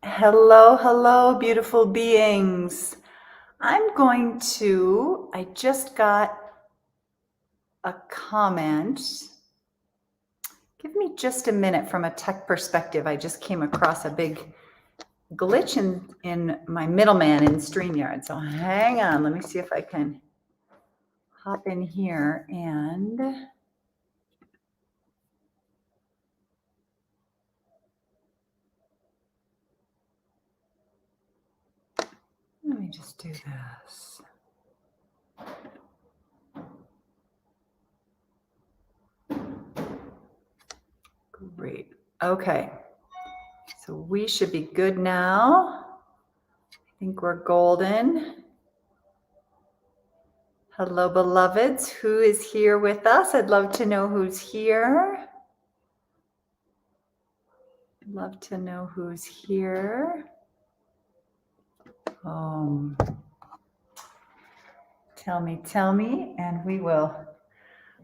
Hello, hello, beautiful beings. I just got a comment. Give me just a minute from a tech perspective. I just came across a big glitch in my middleman in StreamYard. So hang on, let me see if I can hop in here and let me just do this. Great. Okay. So we should be good now. I think we're golden. Hello, beloveds. Who is here with us? I'd love to know who's here. Love to know who's here. Tell me, and we will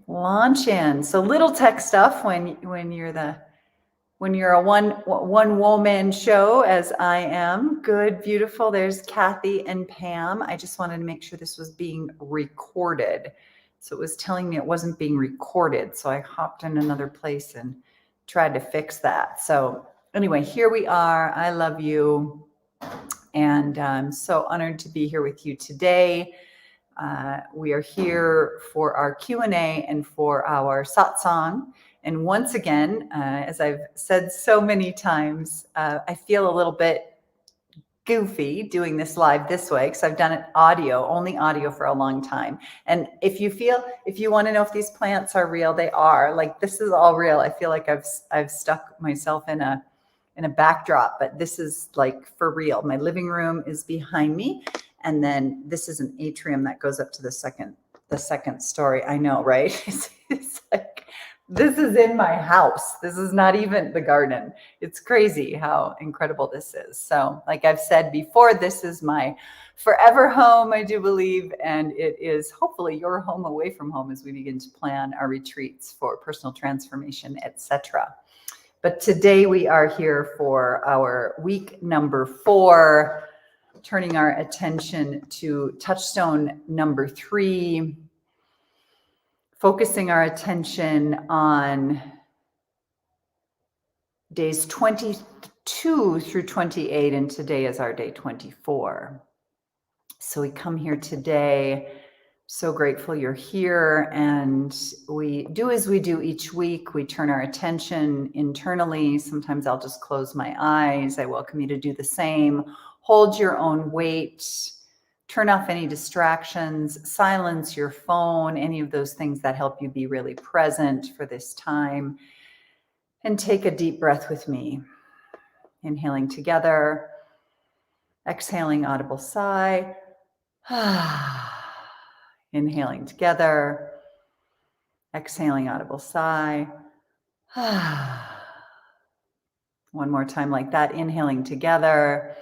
launch in. So little tech stuff when you're a one woman show, as I am. Good, beautiful. There's Kathy and Pam. I just wanted to make sure this was being recorded. So it was telling me it wasn't being recorded. So I hopped in another place and tried to fix that. So anyway, here we are. I love you. And I'm so honored to be here with you today. We are here for our Q&A and for our satsang. And once again, as I've said so many times, I feel a little bit goofy doing this live this way because I've done it only audio for a long time. And if you want to know if these plants are real, they are. Like, this is all real. I feel like I've stuck myself in a backdrop, but this is like for real. My living room is behind me. And then this is an atrium that goes up to the second story. I know, right? It's like, this is in my house. This is not even the garden. It's crazy how incredible this is. So like I've said before, this is my forever home, I do believe. And it is hopefully your home away from home as we begin to plan our retreats for personal transformation, etc. But today we are here for our week number 4, turning our attention to touchstone number 3, focusing our attention on days 22 through 28, and today is our day 24. So we come here today, so grateful you're here, and we do as we do each week. We turn our attention internally. Sometimes I'll just close my eyes. I welcome you to do the same. Hold your own weight. Turn off any distractions, silence your phone, any of those things that help you be really present for this time. And take a deep breath with me. Inhaling together, exhaling audible sigh. Inhaling together, exhaling audible sigh. One more time like that. Inhaling together,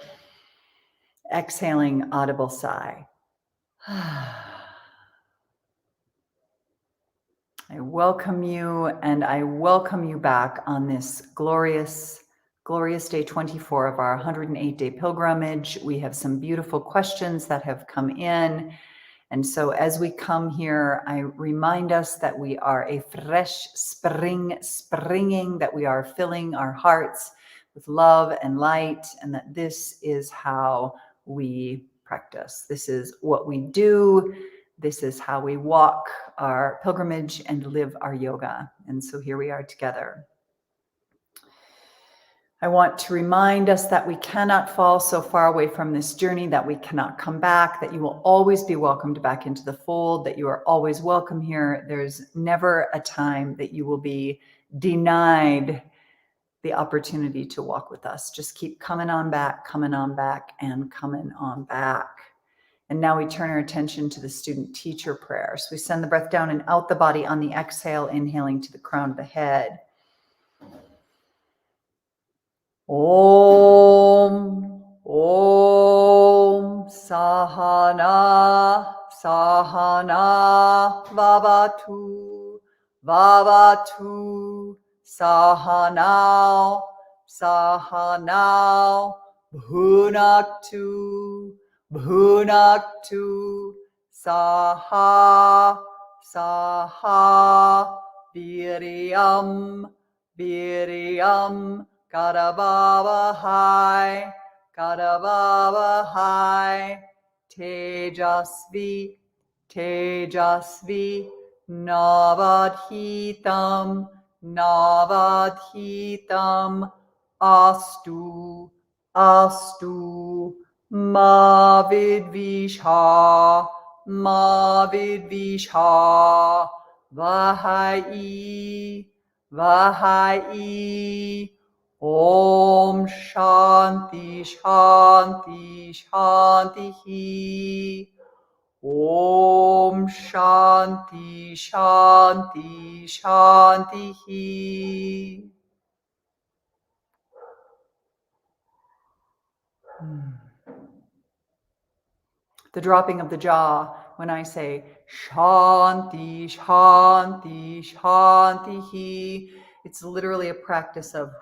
exhaling audible sigh. I welcome you, and I welcome you back on this glorious day 24 of our 108-day pilgrimage. We have some beautiful questions that have come in. And so as we come here, I remind us that we are a fresh springing, that we are filling our hearts with love and light, and that this is how we practice. This is what we do. This is how we walk our pilgrimage and live our yoga. And so here we are together. I want to remind us that we cannot fall so far away from this journey that we cannot come back, that you will always be welcomed back into the fold, that you are always welcome here. There's never a time that you will be denied the opportunity to walk with us. Just keep coming on back, and coming on back. And now we turn our attention to the student-teacher prayer. So we send the breath down and out the body on the exhale, inhaling to the crown of the head. Om, Om, Sahana, Sahana, Vavatu, Vavatu, Sahanao, Sahanao, bhunaktu, bhunaktu, saha, saha, viryam, viryam, karavavahai, karavavahai, tejasvi, tejasvi, navadhitam, navadhitam, astu, astu, ma vidvisha, ma vidvisha, vahai, vahai, om shanti, shanti, shanti, om shanti, shanti, shanti. The dropping of the jaw when I say shanti, shanti, shanti. It's literally a practice of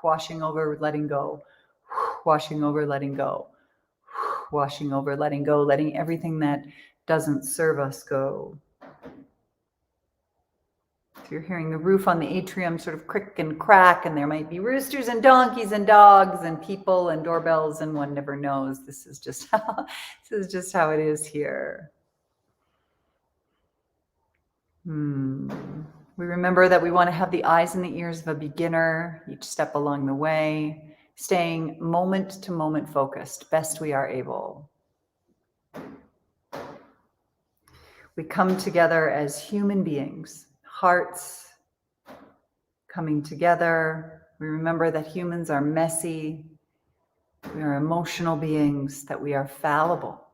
washing over, letting go, washing over, letting go, washing over, letting go, letting everything that doesn't serve us go. So you're hearing the roof on the atrium sort of crick and crack, and there might be roosters and donkeys and dogs and people and doorbells, and one never knows. This is just how it is here. We remember that we want to have the eyes and the ears of a beginner each step along the way, staying moment to moment focused, best we are able. We come together as human beings, hearts coming together. We remember that humans are messy, we are emotional beings, that we are fallible,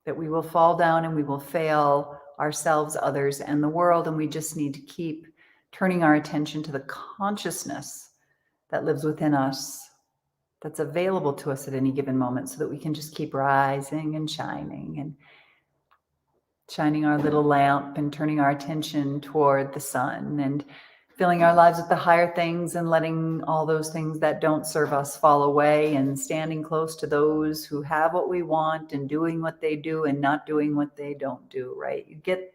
that we will fall down and we will fail ourselves, others, and the world, and we just need to keep turning our attention to the consciousness that lives within us, that's available to us at any given moment, so that we can just keep rising and shining our little lamp and turning our attention toward the sun and filling our lives with the higher things and letting all those things that don't serve us fall away, and standing close to those who have what we want and doing what they do and not doing what they don't do, right? You get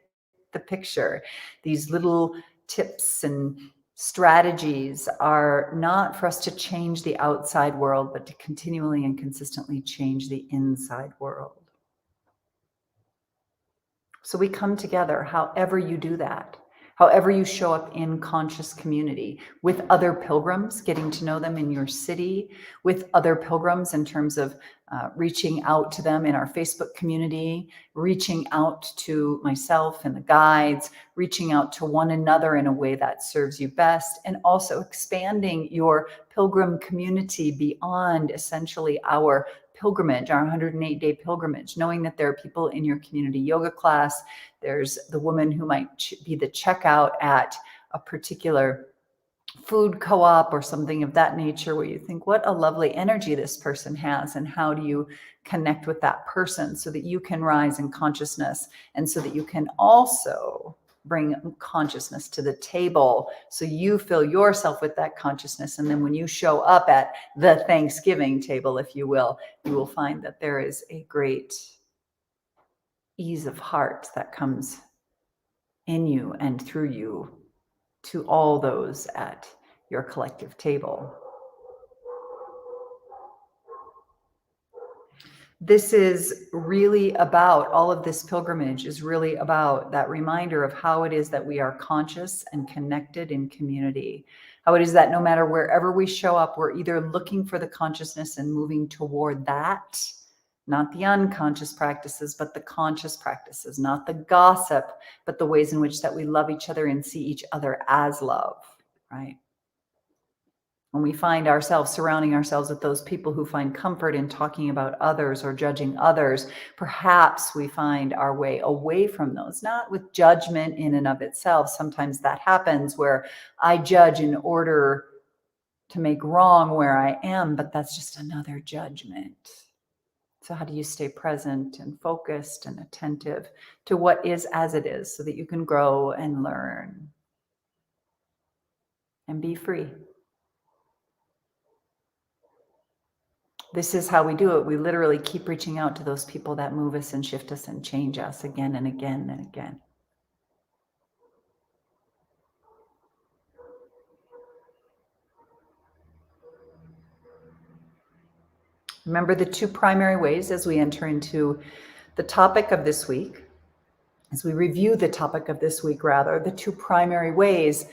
the picture. These little tips and strategies are not for us to change the outside world, but to continually and consistently change the inside world. So we come together, however you do that, however you show up in conscious community with other pilgrims, getting to know them in your city, with other pilgrims in terms of reaching out to them in our Facebook community, reaching out to myself and the guides, reaching out to one another in a way that serves you best, and also expanding your pilgrim community beyond essentially our pilgrimage, our 108-day pilgrimage, knowing that there are people in your community yoga class. There's the woman who might be the checkout at a particular food co-op or something of that nature, where you think, what a lovely energy this person has, and how do you connect with that person so that you can rise in consciousness, and so that you can also bring consciousness to the table, so you fill yourself with that consciousness. And then when you show up at the Thanksgiving table, if you will find that there is a great ease of heart that comes in you and through you to all those at your collective table. This is really about, all of this pilgrimage is really about that reminder of how it is that we are conscious and connected in community. How it is that no matter wherever we show up, we're either looking for the consciousness and moving toward that, not the unconscious practices, but the conscious practices, not the gossip, but the ways in which that we love each other and see each other as love, right? When we find ourselves surrounding ourselves with those people who find comfort in talking about others or judging others, perhaps we find our way away from those, not with judgment in and of itself. Sometimes that happens where I judge in order to make wrong where I am, but that's just another judgment. So how do you stay present and focused and attentive to what is as it is, so that you can grow and learn and be free? This is how we do it. We literally keep reaching out to those people that move us and shift us and change us again and again and again. Remember the two primary ways as we enter into the topic of this week, as we review the topic of this week, rather, the two primary ways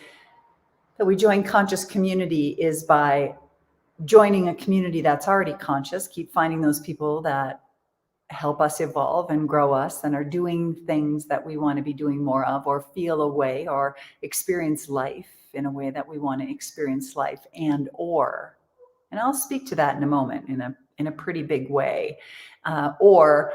that we join conscious community is by joining a community that's already conscious. Keep finding those people that help us evolve and grow us and are doing things that we want to be doing more of, or feel a way or experience life in a way that we want to experience life, and I'll speak to that in a moment in a pretty big way, or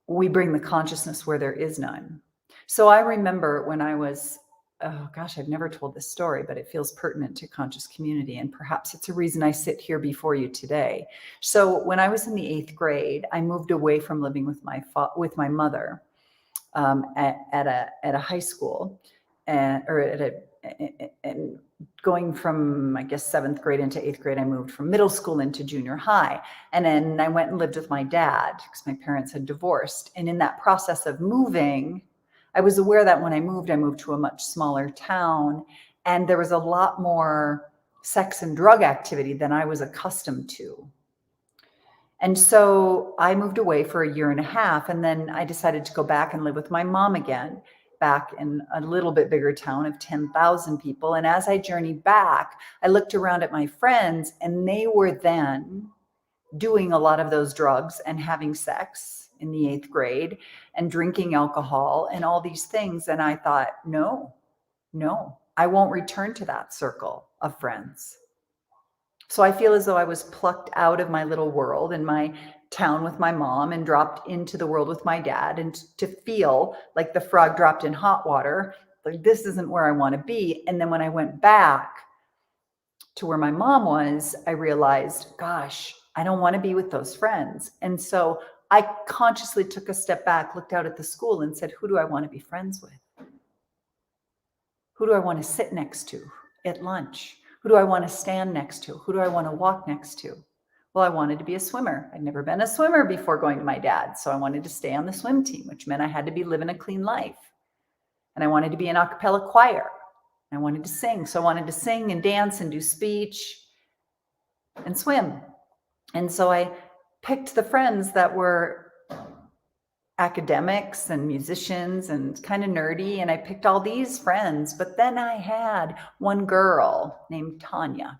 we bring the consciousness where there is none. So I remember when I was, oh gosh, I've never told this story, but it feels pertinent to conscious community. And perhaps it's a reason I sit here before you today. So when I was in the 8th grade, I moved away from living with my mother at a high school, and going from, I guess, 7th grade into 8th grade, I moved from middle school into junior high. And then I went and lived with my dad because my parents had divorced. And in that process of moving, I was aware that when I moved to a much smaller town, and there was a lot more sex and drug activity than I was accustomed to. And so I moved away for a year and a half, and then I decided to go back and live with my mom again, back in a little bit bigger town of 10,000 people. And as I journeyed back, I looked around at my friends, and they were then doing a lot of those drugs and having sex in the 8th grade and drinking alcohol and all these things. And I thought, no, I won't return to that circle of friends. So I feel as though I was plucked out of my little world in my town with my mom and dropped into the world with my dad, and to feel like the frog dropped in hot water, like this isn't where I want to be. And then when I went back to where my mom was, I realized, gosh, I don't want to be with those friends. And so I consciously took a step back, looked out at the school and said, who do I want to be friends with? Who do I want to sit next to at lunch? Who do I want to stand next to? Who do I want to walk next to? Well, I wanted to be a swimmer. I'd never been a swimmer before going to my dad. So I wanted to stay on the swim team, which meant I had to be living a clean life. And I wanted to be an a cappella choir. I wanted to sing. So I wanted to sing and dance and do speech and swim. And so I picked the friends that were academics and musicians and kind of nerdy. And I picked all these friends. But then I had one girl named Tanya.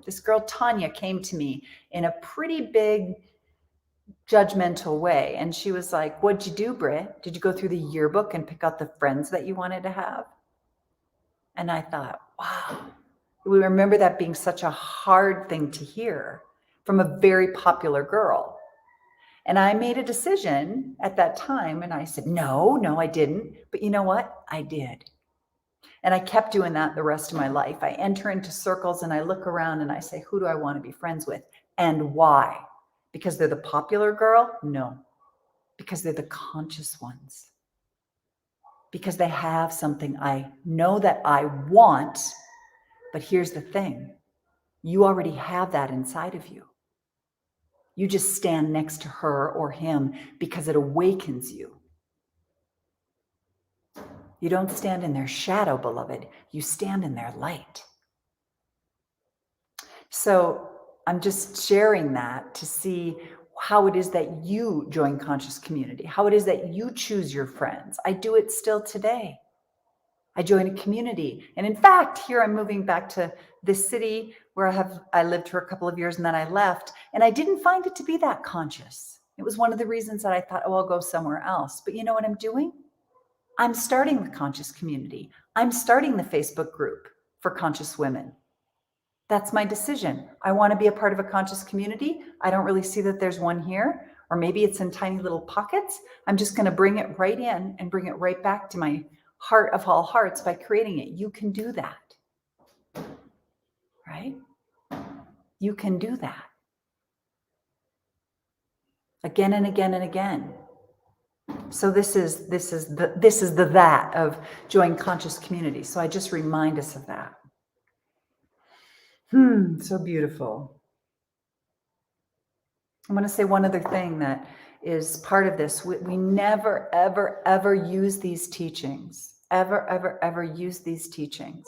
This girl, Tanya, came to me in a pretty big judgmental way. And she was like, what'd you do, Britt? Did you go through the yearbook and pick out the friends that you wanted to have? And I thought, wow, we remember that being such a hard thing to hear from a very popular girl. And I made a decision at that time, and I said, no, I didn't. But you know what? I did. And I kept doing that the rest of my life. I enter into circles and I look around and I say, who do I want to be friends with and why? Because they're the popular girl? No, because they're the conscious ones. Because they have something I know that I want, but here's the thing. You already have that inside of you. You just stand next to her or him because it awakens you. You don't stand in their shadow, beloved. You stand in their light. So I'm just sharing that to see how it is that you join conscious community, how it is that you choose your friends. I do it still today. I join a community. And in fact, here I'm moving back to this city where I lived for a couple of years and then I left. And I didn't find it to be that conscious. It was one of the reasons that I thought, oh, I'll go somewhere else. But you know what I'm doing? I'm starting the conscious community. I'm starting the Facebook group for conscious women. That's my decision. I want to be a part of a conscious community. I don't really see that there's one here, or maybe it's in tiny little pockets. I'm just going to bring it right in and bring it right back to my heart of all hearts by creating it. You can do that, right? You can do that again and again and again. So this is the that of join conscious community. So I just remind us of that. So beautiful. I want to say one other thing that is part of this. We never, ever, ever use these teachings, ever use these teachings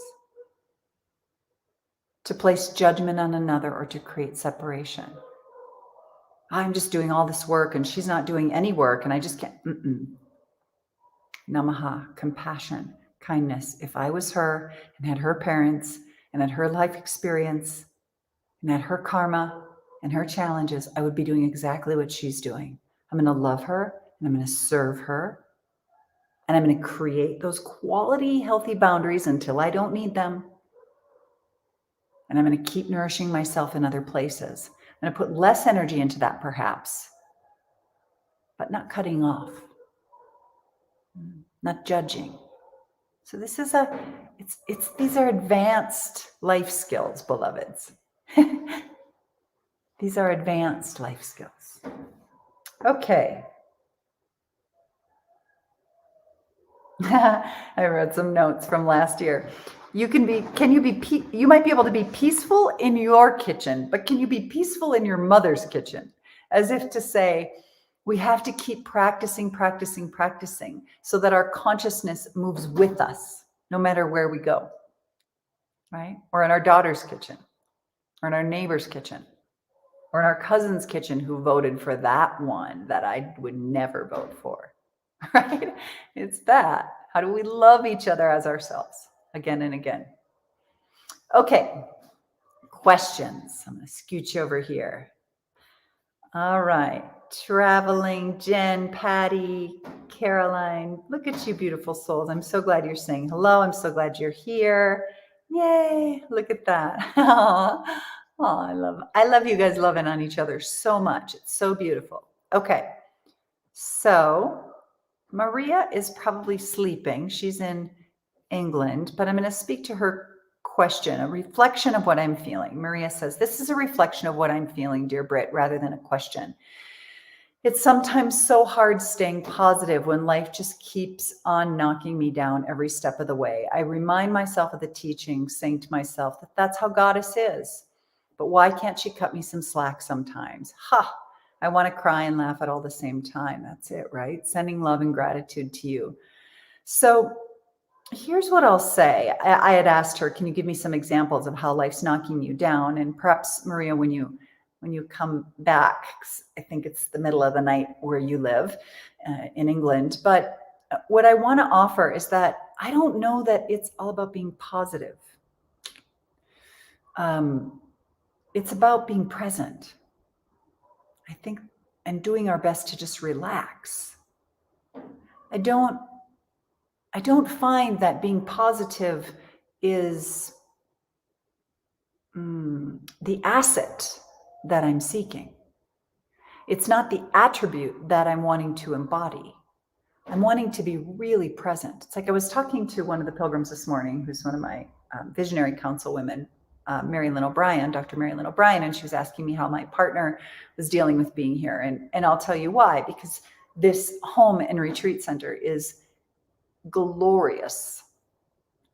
to place judgment on another or to create separation. I'm just doing all this work and she's not doing any work and I just can't. Namaha, compassion, kindness. If I was her and had her parents and had her life experience and had her karma and her challenges, I would be doing exactly what she's doing. I'm going to love her and I'm going to serve her. And I'm going to create those quality, healthy boundaries until I don't need them. And I'm going to keep nourishing myself in other places. I'm going to put less energy into that perhaps, but not cutting off, not judging. So this is these are advanced life skills, beloveds. These are advanced life skills. Okay. I wrote some notes from last year. You might be able to be peaceful in your kitchen, but can you be peaceful in your mother's kitchen? As if to say, we have to keep practicing so that our consciousness moves with us, no matter where we go, right? Or in our daughter's kitchen, or in our neighbor's kitchen, or in our cousin's kitchen who voted for that one that I would never vote for, right? It's that. How do we love each other as ourselves again and again? Okay, questions. I'm going to scooch over here. All right. Traveling, Jen, Patty, Caroline. Look at you, beautiful souls. I'm so glad you're saying hello. I'm so glad you're here. Yay. Look at that. Oh, I love you guys loving on each other so much. It's so beautiful. Okay. So Maria is probably sleeping. She's in England, but I'm going to speak to her question, a reflection of what I'm feeling. Maria says, this is a reflection of what I'm feeling, dear Britt, rather than a question. It's sometimes so hard staying positive when life just keeps on knocking me down every step of the way. I remind myself of the teaching, saying to myself that that's how Goddess is. But why can't she cut me some slack sometimes? I want to cry and laugh at all the same time. That's it, right? Sending love and gratitude to you. So here's what I'll say. I had asked her, can you give me some examples of how life's knocking you down? And perhaps, Maria, when you come back, I think it's the middle of the night where you live in England. But what I want to offer is that I don't know that it's all about being positive. It's about being present, I think, and doing our best to just relax. I don't find that being positive is the asset that I'm seeking. It's not the attribute that I'm wanting to embody. I'm wanting to be really present. It's like I was talking to one of the pilgrims this morning, who's one of my visionary council women, Dr. Mary Lynn O'Brien, and she was asking me how my partner was dealing with being here. And I'll tell you why, because this home and retreat center is glorious.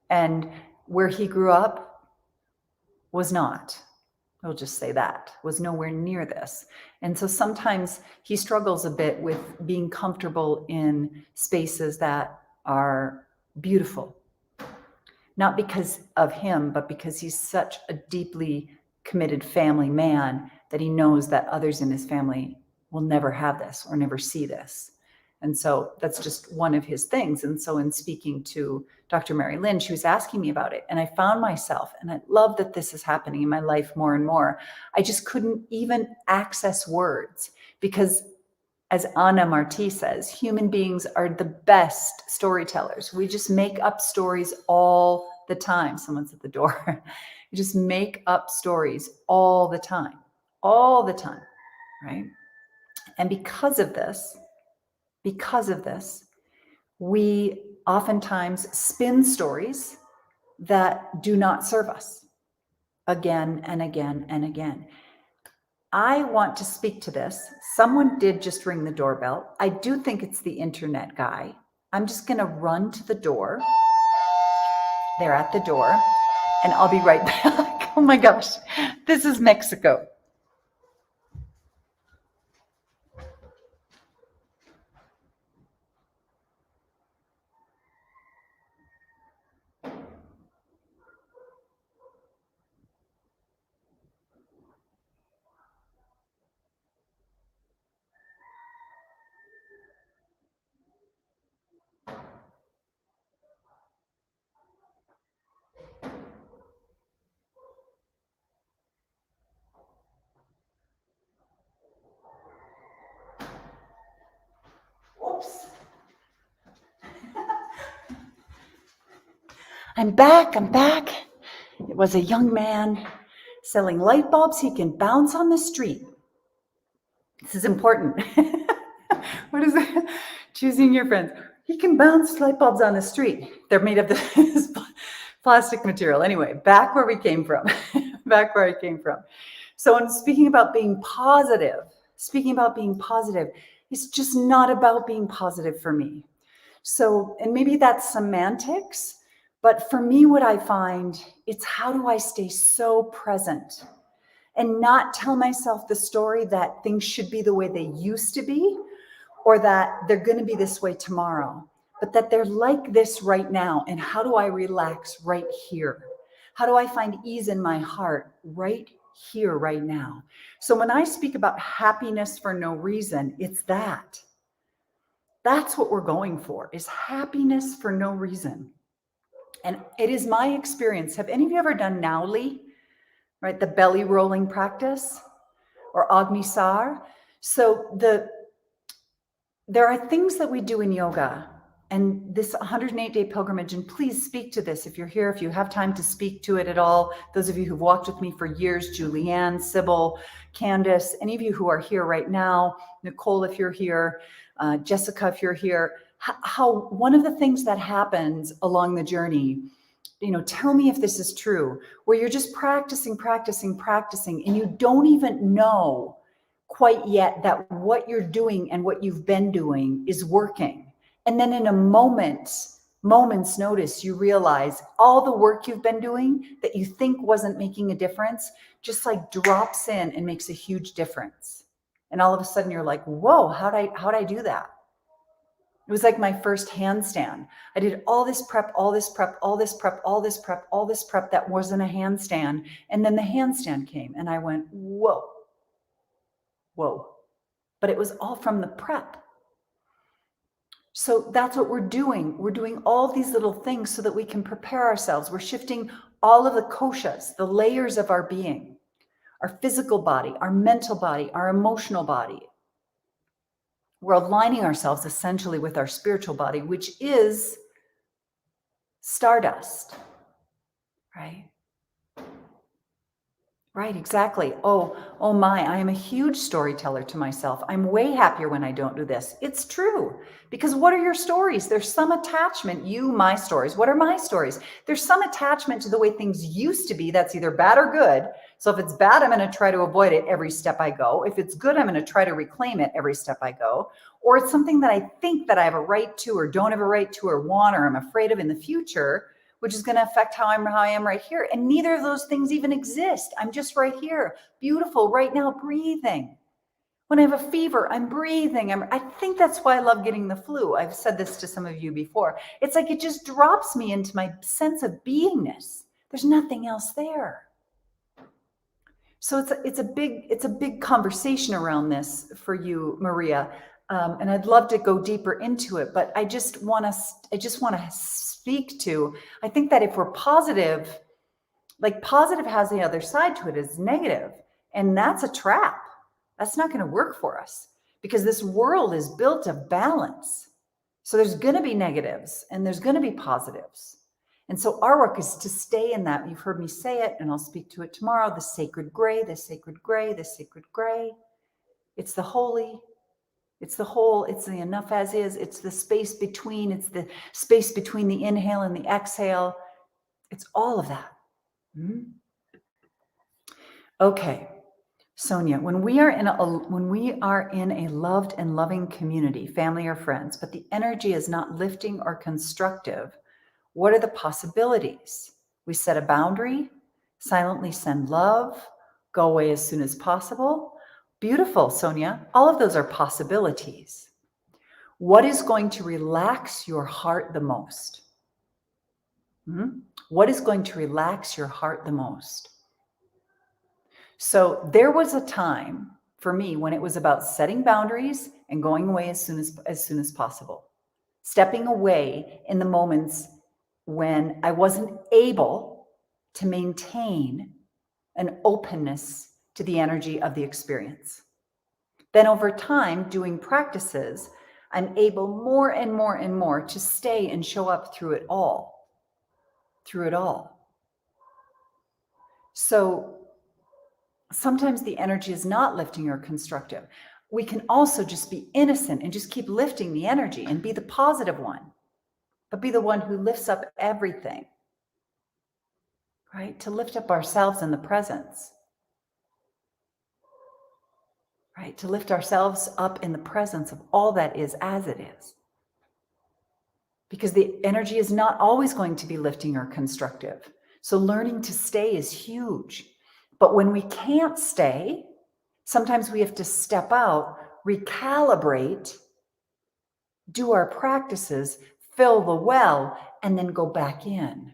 And where he grew up was not. We'll just say that, was nowhere near this. And so sometimes he struggles a bit with being comfortable in spaces that are beautiful. Not because of him, but because he's such a deeply committed family man that he knows that others in his family will never have this or never see this. And so that's just one of his things. And so in speaking to Dr. Mary Lynn, she was asking me about it. And I found myself, and I love that this is happening in my life more and more, I just couldn't even access words because, as Anna Marti says, human beings are the best storytellers. We just make up stories all the time. Someone's at the door. You just make up stories all the time, right? And because of this, we oftentimes spin stories that do not serve us again and again and again. I want to speak to this. Someone did just ring the doorbell. I do think it's the internet guy. I'm just going to run to the door. They're at the door, and I'll be right back. Oh my gosh, this is Mexico. I'm back. It was a young man selling light bulbs he can bounce on the street. This is important. What is it? Choosing your friends. He can bounce light bulbs on the street. They're made of this plastic material. Anyway, back where we came from. Back where I came from. So I'm speaking about being positive. It's just not about being positive for me. So, and maybe that's semantics, but for me, what I find, it's how do I stay so present and not tell myself the story that things should be the way they used to be, or that they're going to be this way tomorrow, but that they're like this right now. And how do I relax right here? How do I find ease in my heart right here, right now? So when I speak about happiness for no reason, it's that. That's what we're going for, is happiness for no reason. And it is my experience. Have any of you ever done Nauli, right? The belly rolling practice, or Agni Sar? So there are things that we do in yoga, and this 108-day pilgrimage, and please speak to this if you're here, if you have time to speak to it at all. Those of you who've walked with me for years, Julianne, Sybil, Candace, any of you who are here right now, Nicole, if you're here, Jessica, if you're here, how one of the things that happens along the journey, tell me if this is true, where you're just practicing, and you don't even know quite yet that what you're doing and what you've been doing is working. And then in a moment's notice, you realize all the work you've been doing that you think wasn't making a difference, just like drops in and makes a huge difference. And all of a sudden you're like, whoa, how'd I do that? It was like my first handstand. I did all this prep that wasn't a handstand. And then the handstand came and I went, whoa. But it was all from the prep. So that's what we're doing. We're doing all these little things so that we can prepare ourselves. We're shifting all of the koshas, the layers of our being, our physical body, our mental body, our emotional body. We're aligning ourselves essentially with our spiritual body, which is stardust, right? Right, exactly. Oh my, I am a huge storyteller to myself. I'm way happier when I don't do this. It's true. Because what are your stories? There's some attachment, my stories. What are my stories? There's some attachment to the way things used to be that's either bad or good. So if it's bad, I'm going to try to avoid it every step I go. If it's good, I'm going to try to reclaim it every step I go. Or it's something that I think that I have a right to, or don't have a right to, or want, or I'm afraid of in the future, which is going to affect how I am right here. And neither of those things even exist. I'm just right here, beautiful, right now, breathing. When I have a fever, I'm breathing. I think that's why I love getting the flu. I've said this to some of you before. It's like it just drops me into my sense of beingness. There's nothing else there. So it's a big conversation around this for you, Maria. And I'd love to go deeper into it, but I just want to speak to, I think that if we're positive, like positive has the other side to it is negative, and that's a trap. That's not going to work for us because this world is built of balance. So there's going to be negatives and there's going to be positives. And so our work is to stay in that. You've heard me say it, and I'll speak to it tomorrow. The sacred gray, the sacred gray, the sacred gray. It's the holy. It's the whole, it's the enough as is, it's the space between, the inhale and the exhale. It's all of that. Okay, Sonia, when we are in a loved and loving community, family or friends, but the energy is not lifting or constructive, what are the possibilities? We set a boundary, silently send love, go away as soon as possible. Beautiful, Sonia. All of those are possibilities. What is going to relax your heart the most? What is going to relax your heart the most? So there was a time for me when it was about setting boundaries and going away as soon as possible. Stepping away in the moments when I wasn't able to maintain an openness to the energy of the experience. Then over time, doing practices, I'm able more and more and more to stay and show up through it all, through it all. So sometimes the energy is not lifting or constructive. We can also just be innocent and just keep lifting the energy and be the positive one, but be the one who lifts up everything, right? To lift up ourselves in the presence, right? To lift ourselves up in the presence of all that is as it is. Because the energy is not always going to be lifting or constructive. So learning to stay is huge. But when we can't stay, sometimes we have to step out, recalibrate, do our practices, fill the well, and then go back in.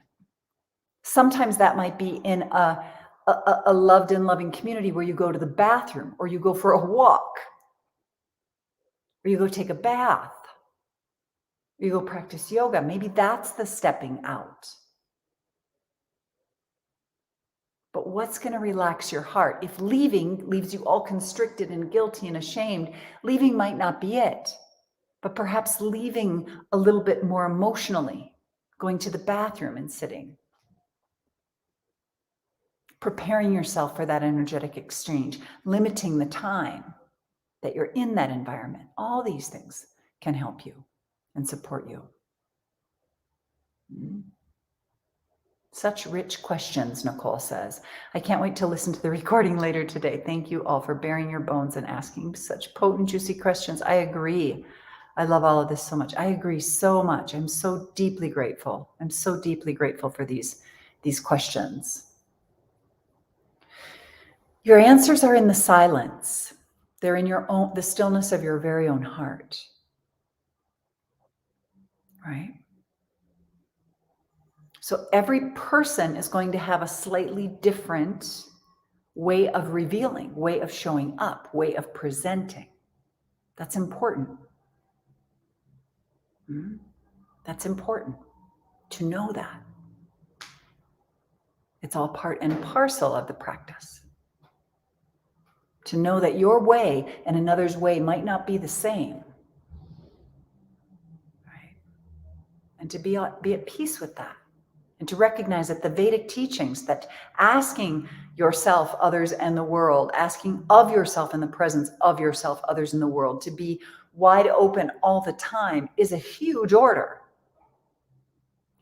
Sometimes that might be in a loved and loving community where you go to the bathroom, or you go for a walk, or you go take a bath, or you go practice yoga. Maybe that's the stepping out. But what's going to relax your heart? If leaving leaves you all constricted and guilty and ashamed, leaving might not be it. But perhaps leaving a little bit more emotionally, going to the bathroom and sitting. Preparing yourself for that energetic exchange, limiting the time that you're in that environment. All these things can help you and support you. Such rich questions, Nicole says. I can't wait to listen to the recording later today. Thank you all for bearing your bones and asking such potent, juicy questions. I agree. I love all of this so much. I agree so much. I'm so deeply grateful. I'm so deeply grateful for these questions. Your answers are in the silence. They're in the stillness of your very own heart. Right? So every person is going to have a slightly different way of revealing, way of showing up, way of presenting. That's important. That's important to know that. It's all part and parcel of the practice. To know that your way and another's way might not be the same. Right? And to be at peace with that. And to recognize that the Vedic teachings, that asking yourself, others, and the world, asking of yourself in the presence of yourself, others, in the world, to be wide open all the time is a huge order.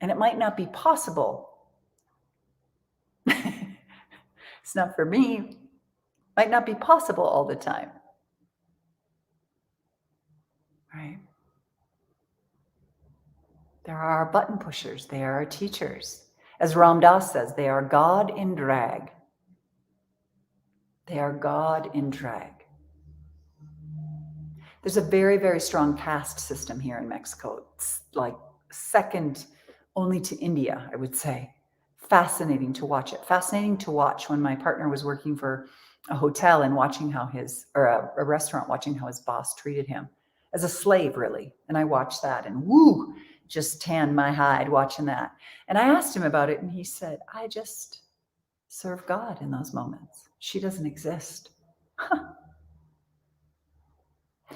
And it might not be possible. It's not for me. Might not be possible all the time. Right? There are our button pushers. They are our teachers. As Ram Dass says, they are God in drag. They are God in drag. There's a very, very strong caste system here in Mexico. It's like second only to India, I would say. Fascinating to watch it. Fascinating to watch when my partner was working for a hotel and watching how a restaurant, watching how his boss treated him as a slave, really. And I watched that and woo, just tanned my hide watching that. And I asked him about it and he said, I just serve God in those moments. She doesn't exist.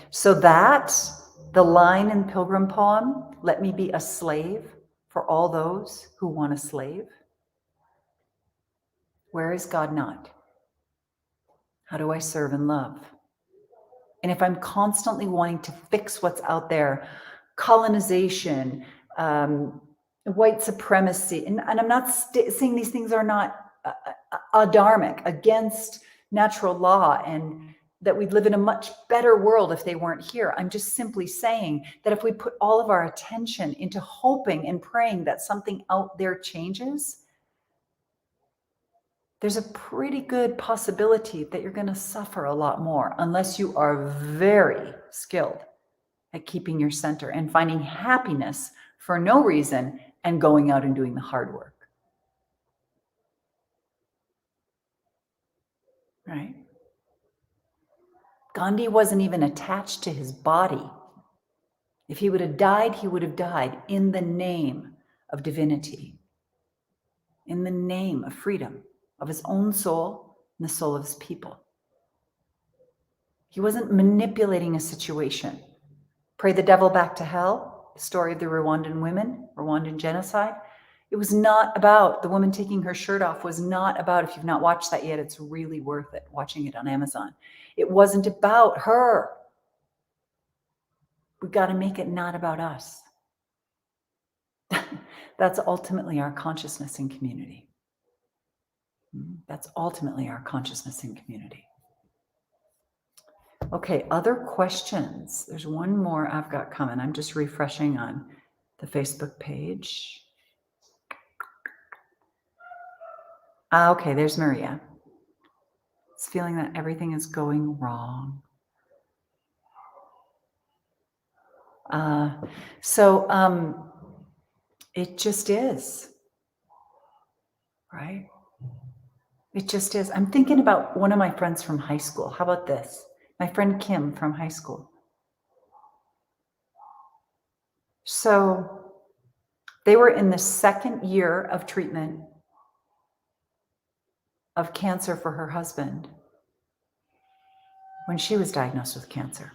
So that's the line in Pilgrim poem, let me be a slave for all those who want a slave. Where is God not? How do I serve and love? And if I'm constantly wanting to fix what's out there, colonization, white supremacy, and I'm not saying these things are not adharmic, against natural law, and that we'd live in a much better world if they weren't here. I'm just simply saying that if we put all of our attention into hoping and praying that something out there changes, there's a pretty good possibility that you're going to suffer a lot more unless you are very skilled at keeping your center and finding happiness for no reason and going out and doing the hard work. Right? Gandhi wasn't even attached to his body. If he would have died, he would have died in the name of divinity, in the name of freedom, of his own soul and the soul of his people. He wasn't manipulating a situation. Pray the devil back to hell, the story of the Rwandan women, Rwandan genocide. It was not about the woman taking her shirt off, was not about, if you've not watched that yet, it's really worth it watching it on Amazon. It wasn't about her. We got to make it not about us. That's ultimately our consciousness in community. That's ultimately our consciousness in community. Okay, other questions? There's one more I've got coming. I'm just refreshing on the Facebook page. Okay, there's Maria. It's feeling that everything is going wrong. It just is, right? It just is. I'm thinking about one of my friends from high school. How about this? My friend Kim from high school. So they were in the second year of treatment of cancer for her husband when she was diagnosed with cancer.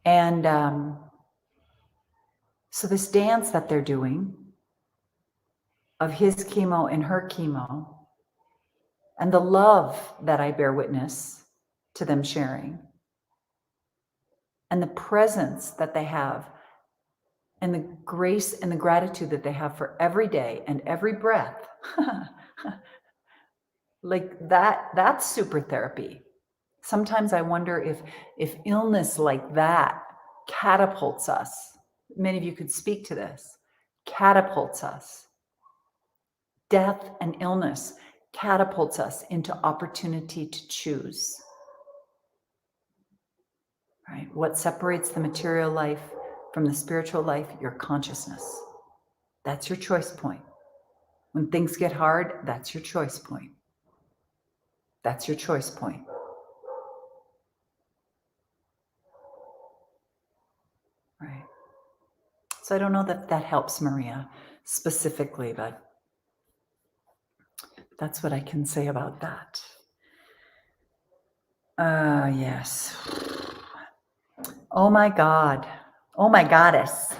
And so this dance that they're doing of his chemo and her chemo, and the love that I bear witness to them sharing, and the presence that they have, and the grace and the gratitude that they have for every day and every breath, like that's super therapy. Sometimes I wonder if illness like that catapults us. Many of you could speak to this. Catapults us. Death and illness catapults us into opportunity to choose. Right? What separates the material life from the spiritual life? Your consciousness. That's your choice point. When things get hard, that's your choice point. That's your choice point. Right. So I don't know that that helps Maria specifically, but that's what I can say about that. Yes. Oh my God. Oh my goddess.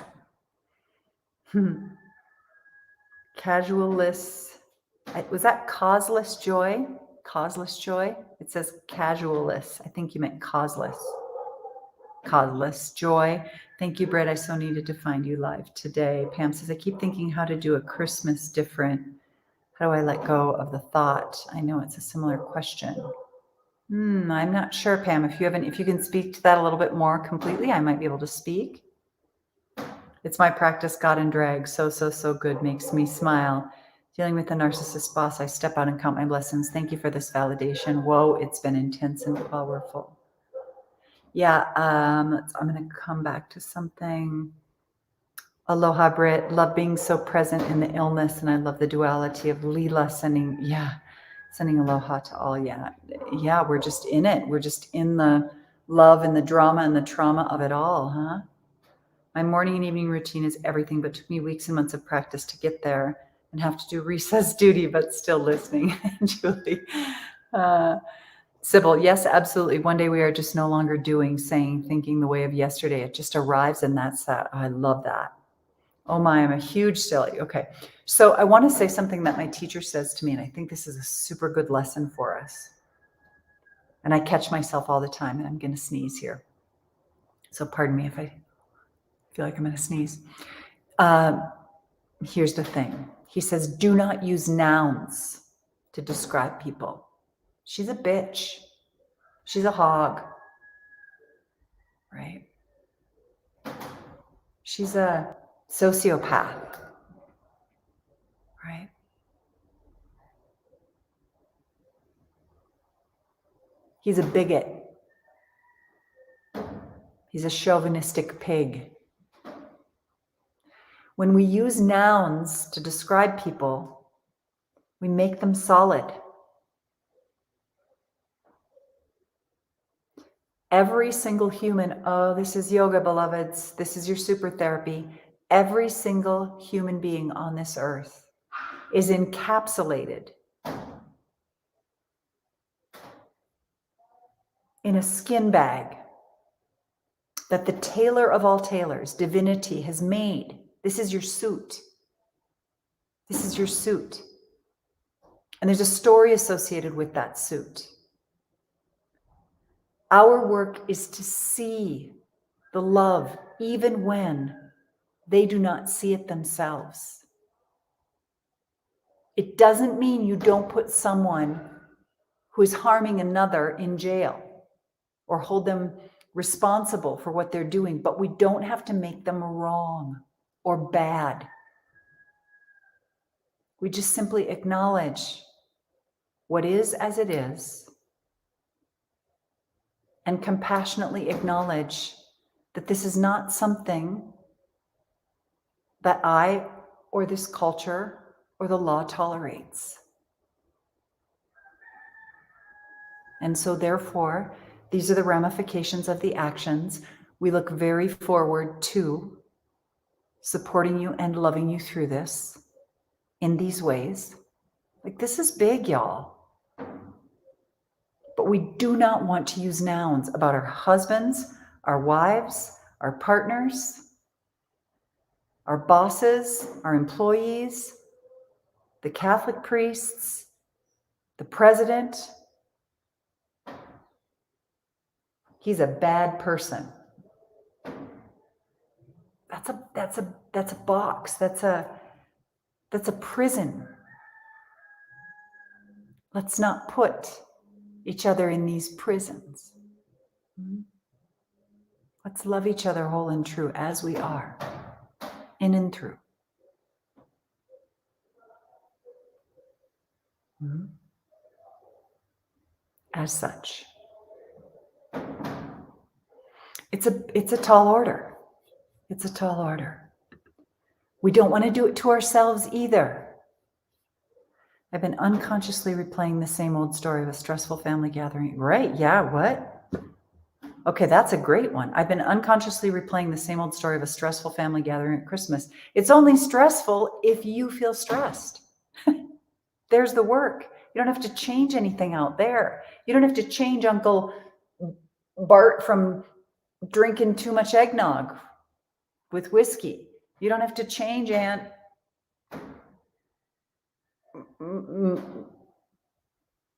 Casualless. Was that causeless joy? Causeless joy? It says casualless. I think you meant causeless. Causeless joy. Thank you, Britt. I so needed to find you live today. Pam says, I keep thinking how to do a Christmas different. How do I let go of the thought? I know it's a similar question. I'm not sure, Pam. If you can speak to that a little bit more completely, I might be able to speak. It's my practice, God and drag. So good. Makes me smile. Dealing with a narcissist boss, I step out and count my blessings. Thank you for this validation. Whoa, it's been intense and powerful. Yeah, I'm going to come back to something. Aloha, Britt. Love being so present in the illness, and I love the duality of Leela sending aloha to all. Yeah, we're just in it. We're just in the love and the drama and the trauma of it all, huh? My morning and evening routine is everything, but took me weeks and months of practice to get there and have to do recess duty, but still listening. Julie. Sybil, yes, absolutely. One day we are just no longer doing, saying, thinking the way of yesterday. It just arrives, and that's that. I love that. Oh my, I'm a huge silly. Okay. So I want to say something that my teacher says to me, and I think this is a super good lesson for us. And I catch myself all the time, and I'm going to sneeze here. So pardon me if I feel like I'm going to sneeze. Here's the thing. He says, do not use nouns to describe people. She's a bitch. She's a hog. Right? She's a sociopath. Right? He's a bigot. He's a chauvinistic pig. When we use nouns to describe people, we make them solid. Every single human, oh, this is yoga, beloveds. This is your super therapy. Every single human being on this earth is encapsulated in a skin bag that the tailor of all tailors, divinity, has made This is your suit. This is your suit. And there's a story associated with that suit. Our work is to see the love even when they do not see it themselves. It doesn't mean you don't put someone who is harming another in jail or hold them responsible for what they're doing, but we don't have to make them wrong or bad. We just simply acknowledge what is as it is and compassionately acknowledge that this is not something that I or this culture or the law tolerates. And so therefore, these are the ramifications of the actions. We look very forward to supporting you and loving you through this in these ways. Like, this is big, y'all. But we do not want to use nouns about our husbands, our wives, our partners, our bosses, our employees, the Catholic priests, the president. He's a bad person. That's a box. That's a prison. Let's not put each other in these prisons. Let's love each other whole and true as we are, in and through. As such. It's a tall order. It's a tall order. We don't want to do it to ourselves either. I've been unconsciously replaying the same old story of a stressful family gathering. Right? Yeah, what? Okay, that's a great one. I've been unconsciously replaying the same old story of a stressful family gathering at Christmas. It's only stressful if you feel stressed. There's the work. You don't have to change anything out there. You don't have to change Uncle Bart from drinking too much eggnog with whiskey. You don't have to change Aunt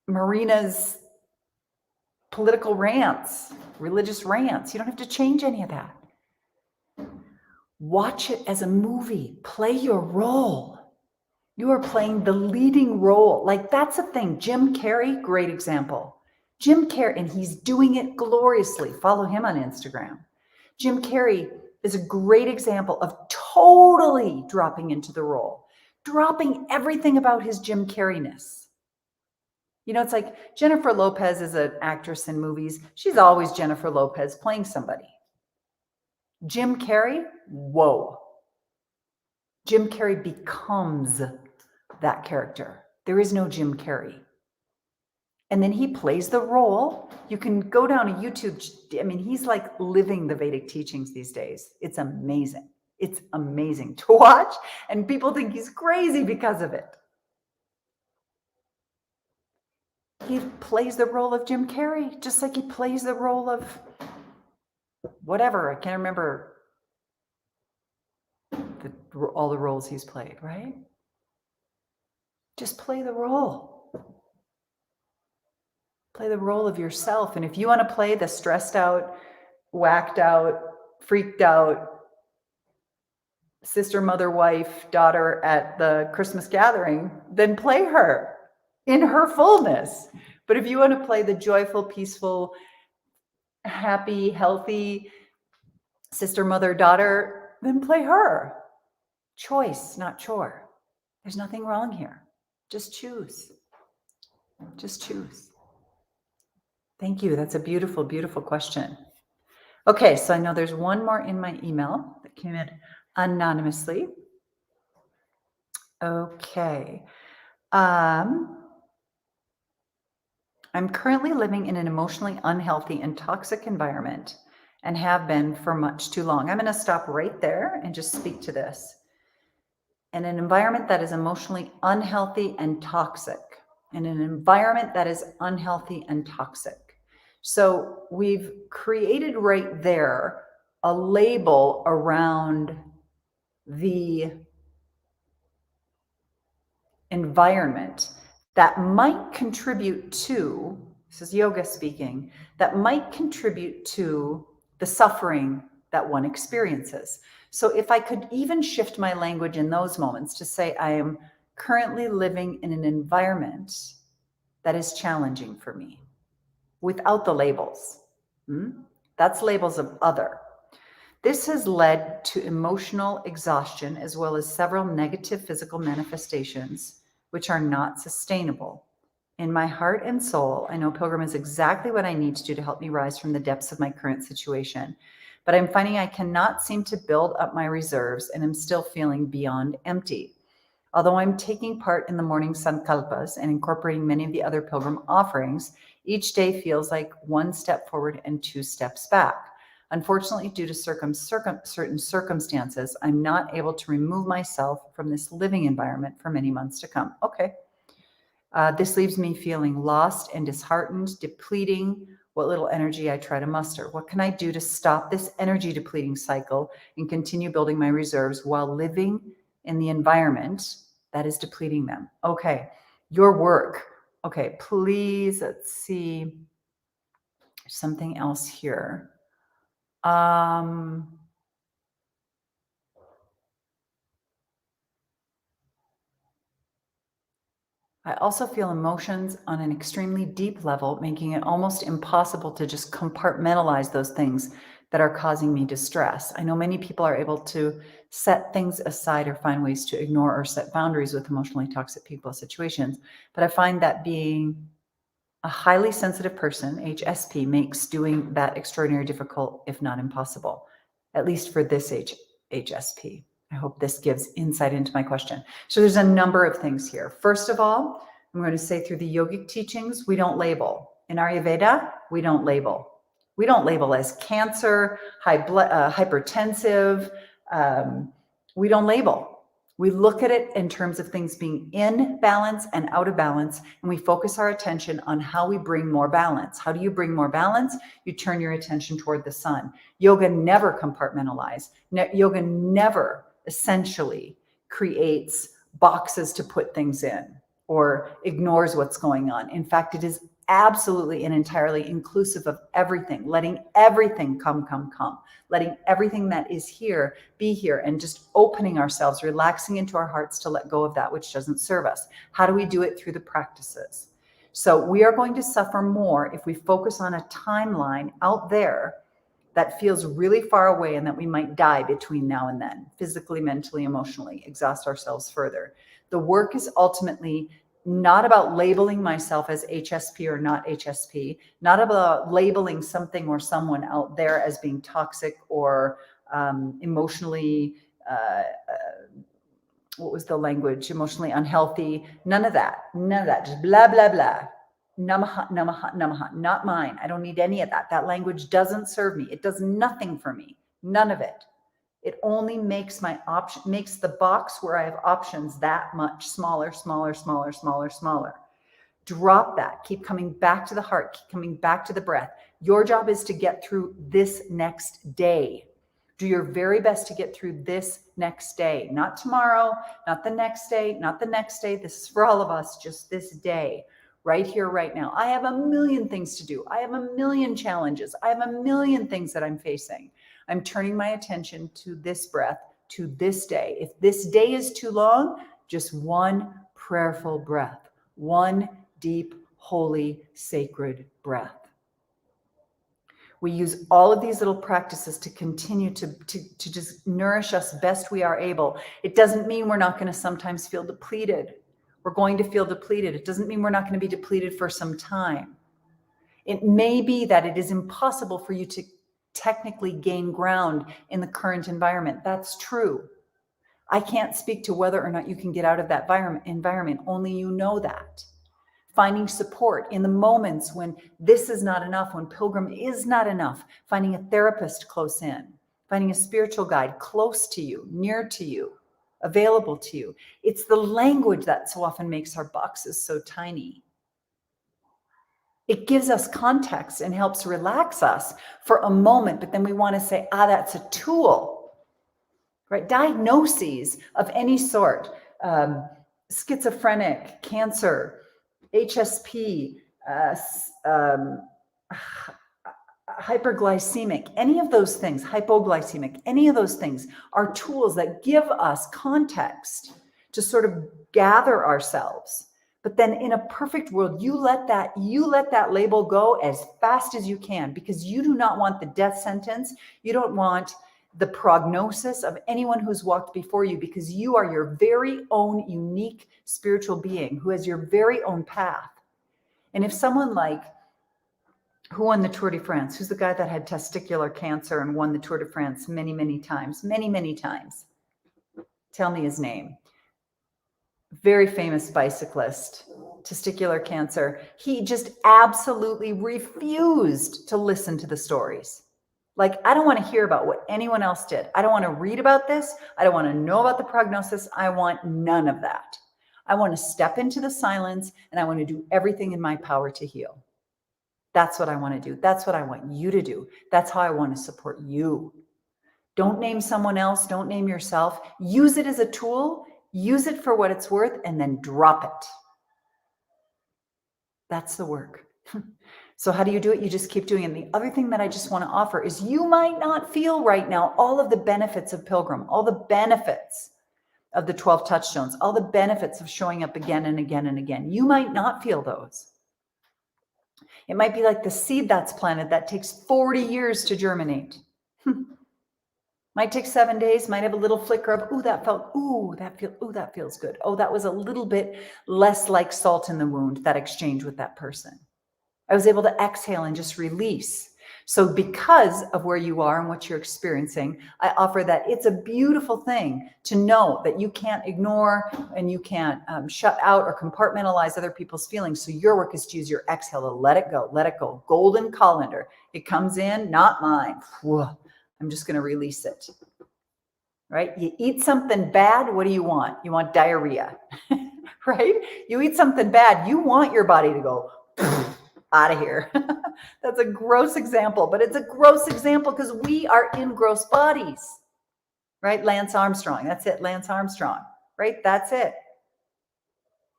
Marina's political rants, religious rants. You don't have to change any of that. Watch it as a movie. Play your role. You are playing the leading role. Like, that's a thing. Jim Carrey, great example. Jim Carrey, and he's doing it gloriously. Follow him on Instagram. Jim Carrey is a great example of totally dropping into the role, dropping everything about his Jim Carrey-ness. You know, it's like Jennifer Lopez is an actress in movies. She's always Jennifer Lopez playing somebody. Jim Carrey, whoa. Jim Carrey becomes that character. There is no Jim Carrey. And then he plays the role. You can go down to YouTube. I mean, he's like living the Vedic teachings these days. It's amazing. It's amazing to watch. And people think he's crazy because of it. He plays the role of Jim Carrey, just like he plays the role of whatever. I can't remember all the roles he's played, right? Just play the role. Play the role of yourself. And if you want to play the stressed out, whacked out, freaked out sister, mother, wife, daughter at the Christmas gathering, then play her in her fullness. But if you want to play the joyful, peaceful, happy, healthy sister, mother, daughter, then play her. Choice, not chore. There's nothing wrong here. Just choose. Just choose. Thank you. That's a beautiful, beautiful question. Okay, so I know there's one more in my email that came in anonymously. Okay. I'm currently living in an emotionally unhealthy and toxic environment and have been for much too long. I'm going to stop right there and just speak to this. In an environment that is emotionally unhealthy and toxic. In an environment that is unhealthy and toxic. So we've created right there a label around the environment that might contribute to, this is yoga speaking, that might contribute to the suffering that one experiences. So if I could even shift my language in those moments to say, I am currently living in an environment that is challenging for me without the labels. That's labels of other. This has led to emotional exhaustion as well as several negative physical manifestations, which are not sustainable. In my heart and soul, I know Pilgrim is exactly what I need to do to help me rise from the depths of my current situation. But I'm finding I cannot seem to build up my reserves and I'm still feeling beyond empty. Although I'm taking part in the morning sankalpas and incorporating many of the other Pilgrim offerings, each day feels like one step forward and two steps back. Unfortunately, due to certain circumstances, I'm not able to remove myself from this living environment for many months to come. Okay. This leaves me feeling lost and disheartened, depleting what little energy I try to muster. What can I do to stop this energy depleting cycle and continue building my reserves while living in the environment that is depleting them? Okay, your work. Okay, please, let's see. Something else here. I also feel emotions on an extremely deep level, making it almost impossible to just compartmentalize those things that are causing me distress. I know many people are able to set things aside or find ways to ignore or set boundaries with emotionally toxic people or situations, but I find that being a highly sensitive person, HSP, makes doing that extraordinarily difficult, if not impossible, at least for this HSP. I hope this gives insight into my question. So there's a number of things here. First of all, I'm going to say through the yogic teachings, we don't label. In Ayurveda, we don't label. We don't label as cancer, hypertensive. We don't label. We look at it in terms of things being in balance and out of balance, and we focus our attention on how we bring more balance. How do you bring more balance? You turn your attention toward the sun. Yoga never compartmentalizes. Yoga never essentially creates boxes to put things in or ignores what's going on. In fact, it is absolutely and entirely inclusive of everything, letting everything come, letting everything that is here be here, and just opening ourselves, relaxing into our hearts to let go of that which doesn't serve us. How do we do it? Through the practices. So we are going to suffer more if we focus on a timeline out there that feels really far away and that we might die between now and then, physically, mentally, emotionally, exhaust ourselves further. The work is ultimately not about labeling myself as HSP or not HSP, not about labeling something or someone out there as being toxic or emotionally, what was the language? Emotionally unhealthy. None of that. Just blah, blah, blah. Namaha, namaha, namaha. Not mine. I don't need any of that. That language doesn't serve me. It does nothing for me. None of it. It only makes makes the box where I have options that much smaller, smaller, smaller, smaller, smaller. Drop that. Keep coming back to the heart. Keep coming back to the breath. Your job is to get through this next day. Do your very best to get through this next day. Not tomorrow, not the next day, not the next day. This is for all of us, just this day, right here, right now. I have a million things to do. I have a million challenges. I have a million things that I'm facing. I'm turning my attention to this breath, to this day. If this day is too long, just one prayerful breath, one deep, holy, sacred breath. We use all of these little practices to continue to just nourish us best we are able. It doesn't mean we're not going to sometimes feel depleted. We're going to feel depleted. It doesn't mean we're not going to be depleted for some time. It may be that it is impossible for you to technically gain ground in the current environment. That's true. I can't speak to whether or not you can get out of that environment. Only you know that. Finding support in the moments when this is not enough, when Pilgrim is not enough, finding a therapist close in, finding a spiritual guide close to you, near to you, available to you. It's the language that so often makes our boxes so tiny. It gives us context and helps relax us for a moment, but then we want to say, that's a tool, right? Diagnoses of any sort, schizophrenic, cancer, HSP, hyperglycemic, any of those things, hypoglycemic, any of those things are tools that give us context to sort of gather ourselves. But then in a perfect world, you let that label go as fast as you can, because you do not want the death sentence. You don't want the prognosis of anyone who's walked before you, because you are your very own unique spiritual being who has your very own path. And if someone like, who won the Tour de France? Who's the guy that had testicular cancer and won the Tour de France many, many times? Many, many times. Tell me his name. Very famous bicyclist, testicular cancer. He just absolutely refused to listen to the stories. Like, I don't want to hear about what anyone else did. I don't want to read about this. I don't want to know about the prognosis. I want none of that. I want to step into the silence, and I want to do everything in my power to heal. That's what I want to do. That's what I want you to do. That's how I want to support you. Don't name someone else. Don't name yourself. Use it as a tool. Use it for what it's worth, and then drop it. That's the work. So how do you do it? You just keep doing it. And the other thing that I just want to offer is, you might not feel right now all of the benefits of Pilgrim, all the benefits of the 12 touchstones, all the benefits of showing up again and again and again. You might not feel those. It might be like the seed that's planted that takes 40 years to germinate. Might take 7 days, might have a little flicker of, that feels good. Oh, that was a little bit less like salt in the wound, that exchange with that person. I was able to exhale and just release. So because of where you are and what you're experiencing, I offer that it's a beautiful thing to know that you can't ignore and you can't shut out or compartmentalize other people's feelings. So your work is to use your exhale to let it go, let it go. Golden colander. It comes in, not mine. I'm just going to release it. Right? You eat something bad. What do you want? You want diarrhea, right? You eat something bad. You want your body to go out of here. That's a gross example, but it's a gross example because we are in gross bodies, right? Lance Armstrong. That's it. Lance Armstrong, right? That's it.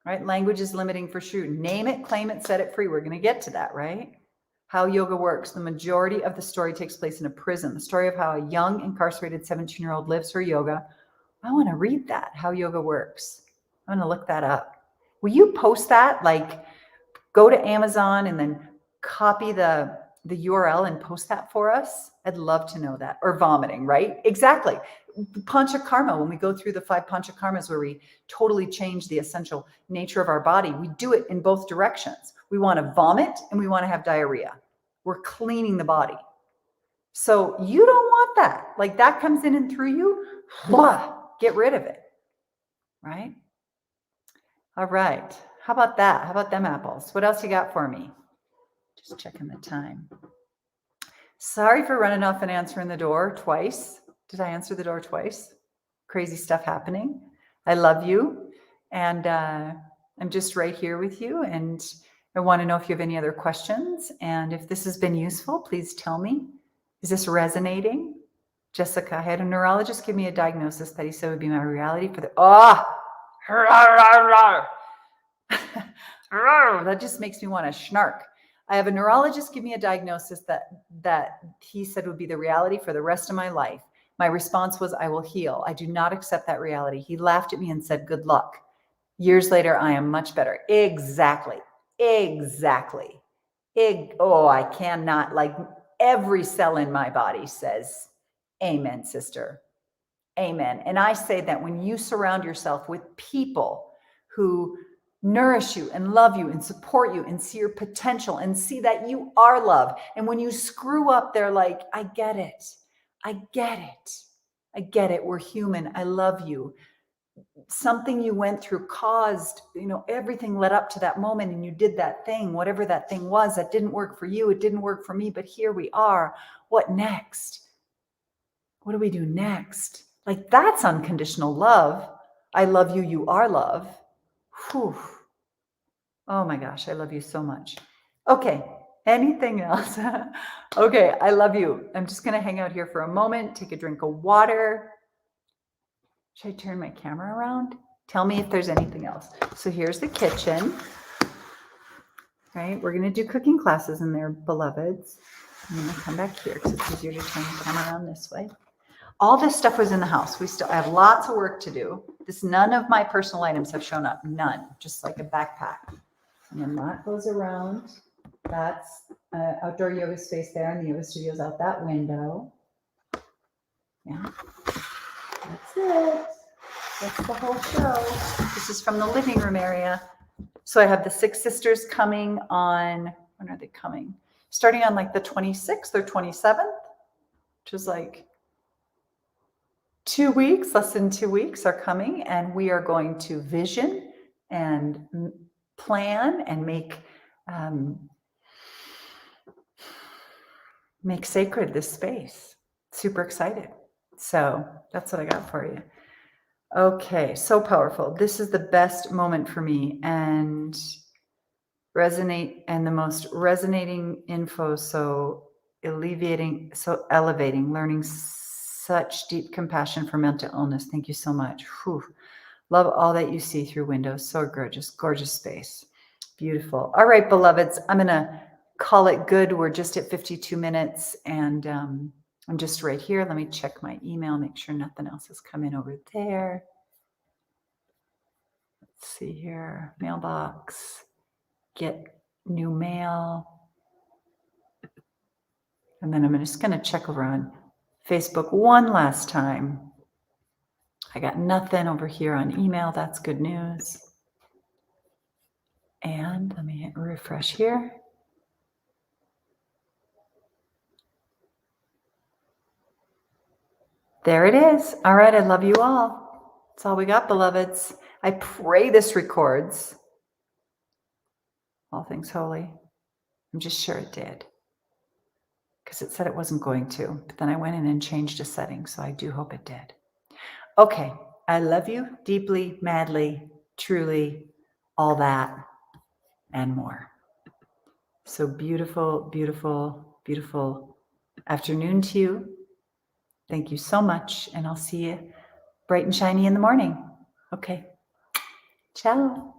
Right? Language is limiting for sure. Name it, claim it, set it free. We're going to get to that, right? How yoga works. The majority of the story takes place in a prison. The story of how a young incarcerated 17-year-old lives her yoga. I want to read that, how yoga works. I'm going to look that up. Will you post that? Like, go to Amazon and then copy the URL and post that for us? I'd love to know that. Or vomiting, right? Exactly. Panchakarma, when we go through the 5 Panchakarmas where we totally change the essential nature of our body, we do it in both directions. We want to vomit and we want to have diarrhea. We're cleaning the body. So you don't want that. Like, that comes in and through you, get rid of it, right? All right. How about that? How about them apples? What else you got for me? Just checking the time. Sorry for running off and answering the door twice. Did I answer the door twice? Crazy stuff happening. I love you. And I'm just right here with you. And I want to know if you have any other questions. And if this has been useful, please tell me. Is this resonating? Jessica, I had a neurologist give me a diagnosis that he said would be my reality for the... that just makes me want to snark. I have a neurologist give me a diagnosis that he said would be the reality for the rest of my life. My response was, I will heal. I do not accept that reality. He laughed at me and said, good luck. Years later, I am much better. Exactly. I cannot, like, every cell in my body says, amen, sister. Amen. And I say that when you surround yourself with people who nourish you and love you and support you and see your potential and see that you are loved. And when you screw up, they're like, I get it. We're human. I love you. Something you went through caused, everything led up to that moment, and you did that thing, whatever that thing was, that didn't work for you. It didn't work for me, but here we are. What next? What do we do next? Like, that's unconditional love. I love you. You are love. Whew. Oh my gosh, I love you so much. Okay, anything else? Okay, I love you. I'm just going to hang out here for a moment, take a drink of water. Should I turn my camera around? Tell me if there's anything else. So here's the kitchen, right? We're going to do cooking classes in there, beloveds. I'm going to come back here because it's easier to turn the camera around this way. All this stuff was in the house. We still have lots of work to do. None of my personal items have shown up. None. Just like a backpack. And then that goes around. That's outdoor yoga space there, and the yoga studio's out that window. Yeah. That's it. That's the whole show. This is from the living room area. So I have the six sisters coming on, when are they coming? Starting on like the 26th or 27th, which is like 2 weeks, less than 2 weeks are coming. And we are going to vision and plan and make sacred this space. Super excited. So that's what I got for you. Okay, so powerful. This is the best moment for me, and the most resonating info, so elevating, learning such deep compassion for mental illness. Thank you so much. Whew. Love all that you see through windows. So gorgeous, gorgeous space. Beautiful. All right, beloveds, I'm going to call it good. We're just at 52 minutes, and I'm just right here. Let me check my email, make sure nothing else has come in over there. Let's see here. Mailbox. Get new mail. And then I'm just going to check over on Facebook one last time. I got nothing over here on email. That's good news. And let me hit refresh here. There it is. All right. I love you all. That's all we got, beloveds. I pray this records. All things holy. I'm just sure it did, because it said it wasn't going to. But then I went in and changed a setting, so I do hope it did. Okay. I love you deeply, madly, truly, all that and more. So beautiful, beautiful, beautiful afternoon to you. Thank you so much. And I'll see you bright and shiny in the morning. Okay. Ciao.